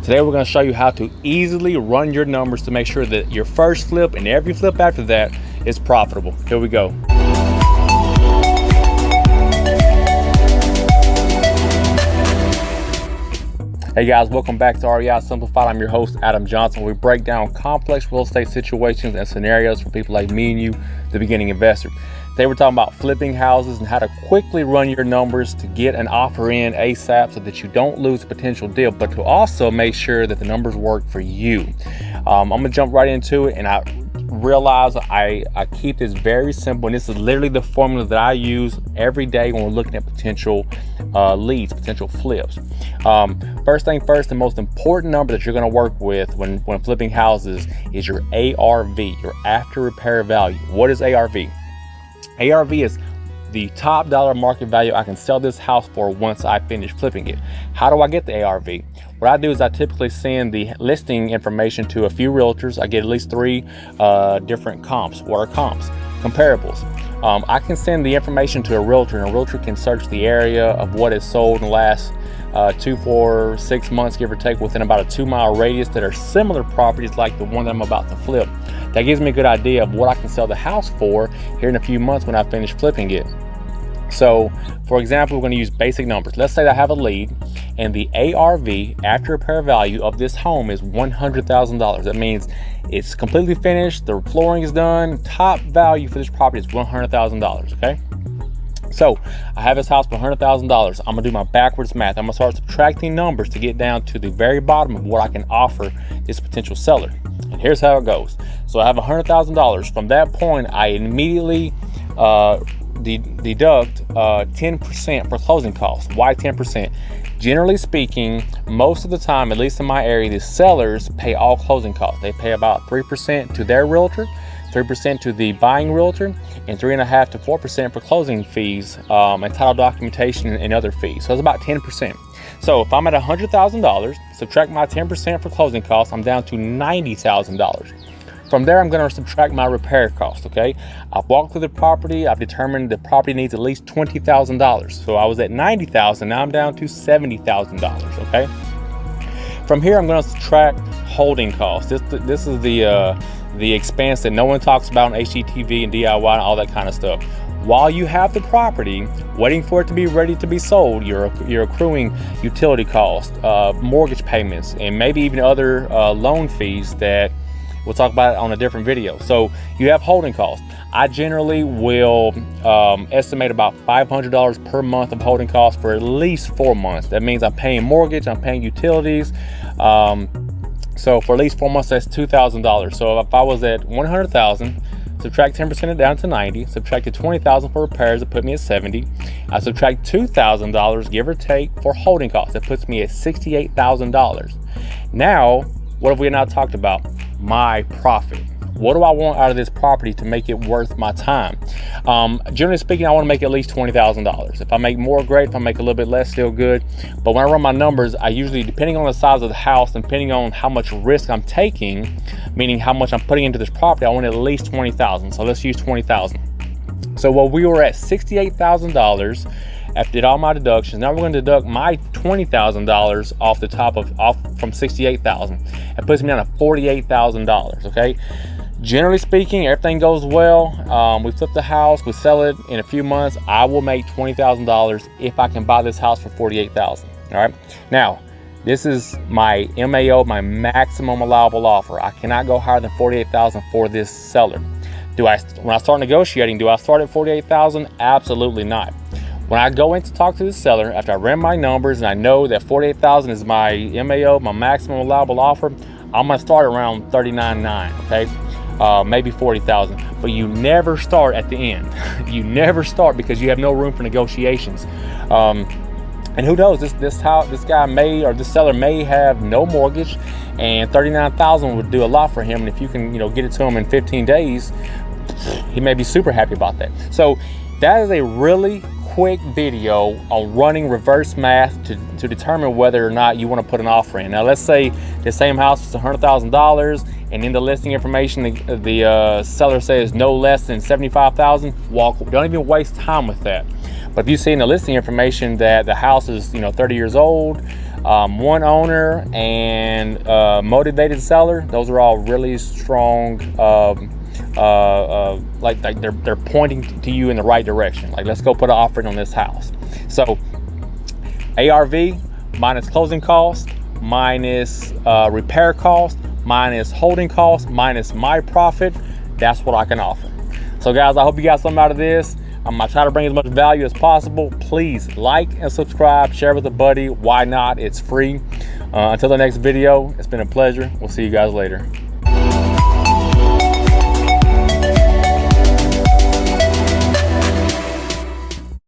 Today we're going to show you how to easily run your numbers to make sure that your first flip and every flip after that is profitable. Here we go. Hey guys, welcome back to REI Simplified. I'm your host, Adam Johnson. We break down complex real estate situations and scenarios for people like me and you, the beginning investor. Today we're talking about flipping houses and how to quickly run your numbers to get an offer in ASAP so that you don't lose a potential deal, but to also make sure that the numbers work for you. I'm gonna jump right into it, and I realize I keep this very simple, and this is literally the formula that I use every day when we're looking at potential leads, potential flips. First thing first, the most important number that you're going to work with when flipping houses is your ARV, your after repair value. What is ARV? ARV is the top dollar market value I can sell this house for once I finish flipping it. How do I get the ARV? What I do is I typically send the listing information to a few realtors. I get at least 3 different comps. What are comps? Comparables. I can send the information to a realtor, and a realtor can search the area of what is sold in the last 2, 4, 6 months, give or take, within about a 2-mile radius that are similar properties like the one that I'm about to flip. That gives me a good idea of what I can sell the house for here in a few months when I finish flipping it. So, for example, we're going to use basic numbers. Let's say that I have a lead and the ARV, after repair value, of this home is $100,000. That means it's completely finished, the flooring is done, top value for this property is $100,000, okay? So I have this house for $100,000. I'm gonna do my backwards math. I'm gonna start subtracting numbers to get down to the very bottom of what I can offer this potential seller. And here's how it goes. So I have $100,000. From that point, I immediately deduct 10% for closing costs. Why 10%? Generally speaking, most of the time, at least in my area, the sellers pay all closing costs. They pay about 3% to their realtor, 3% to the buying realtor, and 3.5% to 4% for closing fees and title documentation and other fees. So it's about 10%. So if I'm at $100,000, subtract my 10% for closing costs, I'm down to $90,000. From there, I'm going to subtract my repair cost, okay? I've walked through the property. I've determined the property needs at least $20,000. So I was at $90,000. Now I'm down to $70,000, okay? From here, I'm going to subtract holding costs. This is the expense that no one talks about on HGTV and DIY and all that kind of stuff. While you have the property, waiting for it to be ready to be sold, you're accruing utility costs, mortgage payments, and maybe even other loan fees that we'll talk about it on a different video. So you have holding costs. I generally will estimate about $500 per month of holding costs for at least 4 months. That means I'm paying mortgage, I'm paying utilities. So for at least 4 months, that's $2,000. So if I was at $100,000, subtract 10% it down to $90, subtracted $20,000 for repairs, it put me at $70. I subtract $2,000, give or take, for holding costs. That puts me at $68,000. Now, what have we not talked about? My profit. What do I want out of this property to make it worth my time? Generally speaking, I want to make at least $20,000. If I make more, great. If I make a little bit less, still good. But when I run my numbers, I usually, depending on the size of the house, and depending on how much risk I'm taking, meaning how much I'm putting into this property, I want at least $20,000. So let's use $20,000. So while we were at $68,000, after I did all my deductions, now we're going to deduct my $20,000 off the top of from $68,000. It puts me down to $48,000. Okay. Generally speaking, everything goes well. We flip the house, we sell it in a few months. I will make $20,000 if I can buy this house for $48,000. All right. Now, this is my MAO, my maximum allowable offer. I cannot go higher than $48,000 for this seller. When I start negotiating, do I start at $48,000? Absolutely not. When I go in to talk to the seller, after I ran my numbers and I know that $48,000 is my MAO, my maximum allowable offer, I'm gonna start around $39,900, okay? Maybe $40,000, but you never start at the end. You never start, because you have no room for negotiations. And who knows, this guy may, or this seller may have no mortgage, and $39,000 would do a lot for him. And if you can, get it to him in 15 days, he may be super happy about that. So that is a really quick video on running reverse math to determine whether or not you want to put an offer in. Now, let's say the same house is $100,000, and in the listing information, the seller says no less than $75,000. Don't even waste time with that. But if you see in the listing information that the house is 30 years old, one owner and motivated seller, those are all really strong, like they're pointing to you in the right direction. Like, let's go put an offering on this house. So ARV minus closing cost, minus repair cost, minus holding cost, minus my profit, that's what I can offer. So guys, I hope you got something out of this. I'm gonna try to bring as much value as possible. Please like and subscribe, share with a buddy. Why not? It's free. Until the next video, it's been a pleasure. We'll see you guys later.